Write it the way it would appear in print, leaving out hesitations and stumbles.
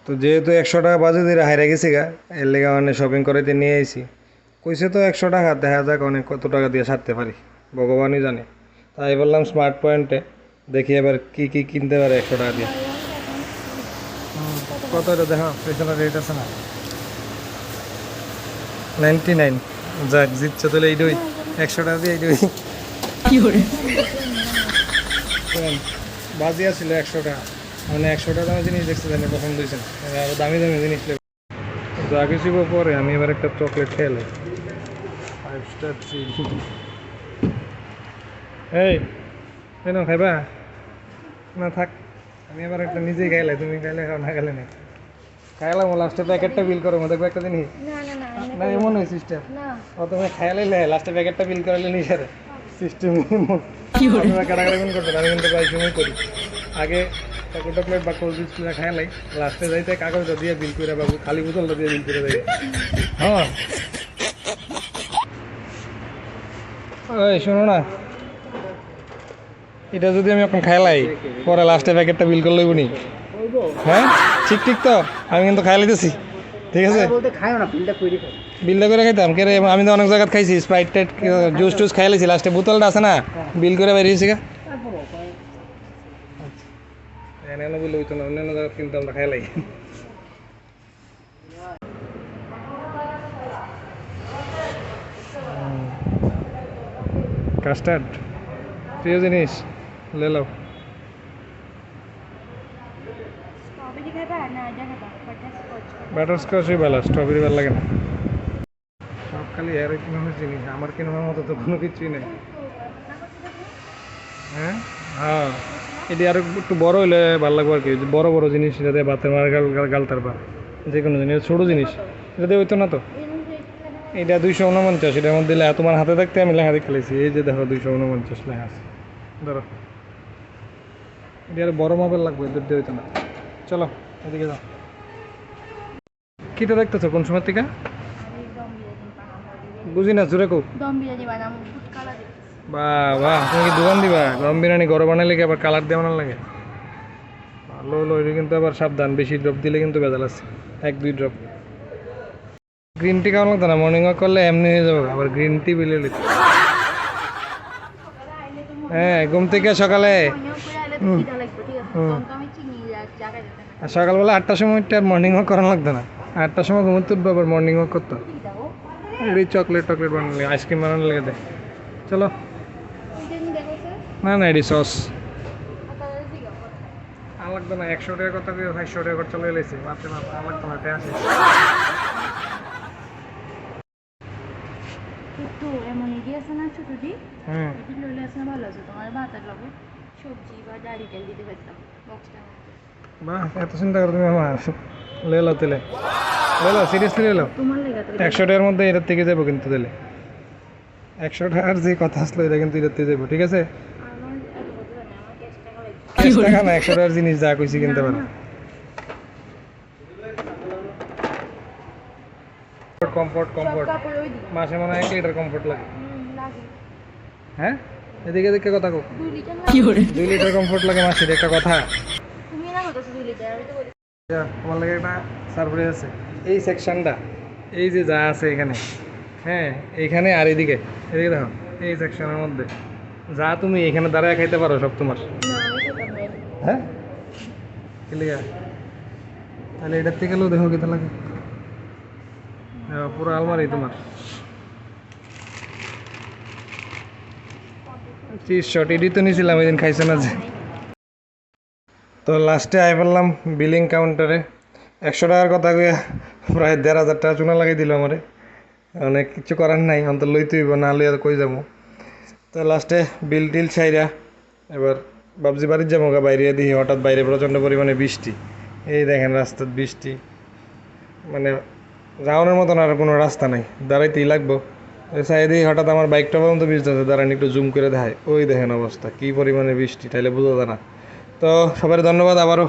তো যেহেতু 100 টাকা বাজে দিয়ে হাইরা গেছি গা, এর লেগে মানে শপিং করাইতে নিয়ে আইছি। কইছে তো 100 টাকা, দেখা যাক অনেক কত টাকা দিয়ে সারতে পারি, ভগবানই জানে। তাই বললাম স্মার্ট পয়েন্টে দেখি এবার কি কি কিনতে পারে 100 টাকা দিয়ে। কত এটা দেখো, পেছনে রেট আছে না, 99। যাক, জিতছে তাহলে এইটাই, 100 টাকা দিয়ে এইটাই বাজি আসছিল 100 টাকা। মানে 100 টাকা দামের জিনিস দেখতে জানি পছন্দ হয়েছে না, আরো দামি দামি জিনিস নেবে। যা কিছু পরে আমি এবার একটা চকলেট খেলে 5 স্টার চিল। এই কেন খাইবা না? থাক, আমি এবার একটা নিজেই খাইলে, তুমি খাইলে খাও, না খাইলে নেই। খাইলাম, লাস্টে প্যাকেটটা বিল করো, দেখবো একটা জিনিস না এমন হয় সিস্টেম। ও তুমি খাইলে লাস্টে প্যাকেটটা বিল করালে নিজের সিস্টেম এমন। আপনারা কাটাকাটি করতেন, আমি কিন্তু প্রায় সময় করি। আগে চকলেট প্লেট বা কোল্ড ড্রিঙ্কস কিনা খাইলাই, লাস্টে যাইতে কাগজটা দিয়ে বিল করে, বাবু খালি বোতলটা দিয়ে বিল করে দেয়। হ্যাঁ ওই শোনো না, এটা যদি আমি এখন খাইলাই, পরে লাস্টে প্যাকেটটা বিল করে লইব নি? হ্যাঁ ঠিক ঠিক, তো আমি কিন্তু খাই লাইতেছি, ঠিক আছে? বিলটা করে খাইতাম কে রে? আমি তো অনেক জায়গায় খাইছি, স্প্রাইট টাইট জুস টুস খাই লাইছি, লাস্টে বোতলটা আছে না, বিল করে বেরিয়েছি গা। এনে বিল হইতো না, অন্যান্য জায়গায় কিন্তু আমরা খাই লাই। কাস্টার্ড প্রিয় জিনিস, লে লো। বাটারস্কচই ভালো, স্ট্রবেরি ভালো লাগে না। সব খালি এর কিনোর জিনিস, আমার কিনোর মতো তো কোনো কিছুই নেই। হ্যাঁ হ্যাঁ, এটি আরো একটু বড় হইলে ভালো লাগবে আর কি, বড় বড় জিনিস যাতে বাতের মার গালতার বা যে কোনো জিনিস, ছোটো জিনিস এটাতে হইতো না তো। এটা 249, এটার মধ্যে তোমার হাতে থাকতে আমি লেখা দেখে খেলেছি, এই যে দেখো 249 লেখা আছে। ধরো এটা আর বড় মাপের লাগবে, এদের দিয়ে হইতো না। চলো এদিকে যাও। কিটা দেখতেছো কোন সময় থেকে? বুঝি না, জোরে কো। বাহ বাহ, তুমি কি দোকান দিবা? গরম বিরিয়ানি ঘরে বানাইলে কি আবার কালার দিয়ে বানানো লাগে? ভালো হলো, এটা কিন্তু আবার সাবধান, বেশি ড্রপ দিলে কিন্তু ভেজাল আছে। 1-2 ড্রপ গ্রিন টি খাওয়া লাগতো না, মর্নিং ওয়াক করলে এমনি হয়ে যাবো, আবার গ্রিন টি বিলে লিতে। হ্যাঁ ঘুম থেকে সকালে, সকালবেলা 8টার সময় আর মর্নিং ওয়াক করা লাগতো না, 8টার সময় ঘুমোতে উঠবো, আবার মর্নিং ওয়াক করতো। এটি চকলেট টকলেট বানালে, আইসক্রিম বানানো লেগে দেয়। চলো। না না, এটি সস আর লাগতো না, 100 টাকার কথা 500 টাকা চলে এলেছে, মাত্র মাত্র আর লাগতো না, এটা আসে। বাহ, এত চিন্তা করো তুমি আমার। লে লো তেলে, লে লো, সিরিয়াসলি লে লো। 100 টাকার মধ্যে এটার থেকে যাবো কিন্তু দিলে, 100 টাকার যে কথা আসলো এটা কিন্তু এটার থেকে যাবো, ঠিক আছে? টাকা না, 100 টাকার জিনিস যা কইছি কিনতে পারো। কমফোর্ট কমফোর্ট মাসে মনে হয় 1 লিটার কমফোর্ট লাগে। হ্যাঁ এদিকে এদিকে কথা কো, 2 লিটার কমফোর্ট লাগে মাসে, একটা কথা। তোমার লাগে একটা সারপ্রাইজ আছে, এই সেকশনটা, এই যে যা আছে এখানে, হ্যাঁ এইখানে আর এদিকে, এদিকে দেখো, এই সেকশনের মধ্যে যা তুমি এখানে দাঁড়ায় খাইতে পারো সব তোমার। হ্যাঁ ক্লিয়ার? তাহলে এটার থেকে গেলেও দেখো কেতে লাগে, পুরো আলমারি তোমার। চিজ শট এডি তো নিয়েছিলাম ওই দিন, খাইছে না যে। তো লাস্টে আই বললাম বিলিং কাউন্টারে, 100 টাকার কথা কইয়া প্রায় 1500 টাকা চুনা লাগাই দিল আমারে। অনেক কিছু করার নাই, অন্তর লইতে হইব, না লইয়া কই যাবো। তো লাস্টে বিল টিল ছাইরা এবার বাবজি বাড়ির যাবো গা, বাইরে দিই হঠাৎ বাইরে প্রচণ্ড পরিমাণে বৃষ্টি। এই দেখেন রাস্তার বৃষ্টি, মানে যাওয়ানোর মতন আর কোনো রাস্তা নাই, দাঁড়াইতেই লাগবো। চাই দিই হঠাৎ আমার বাইকটা পর্যন্ত বৃষ্টি আছে, দাঁড়ান একটু জুম করে দেখায়, ওই দেখেন অবস্থা কী পরিমাণে বৃষ্টি, তাইলে বোঝা যায় না। তো সবাই ধন্যবাদ আবারও।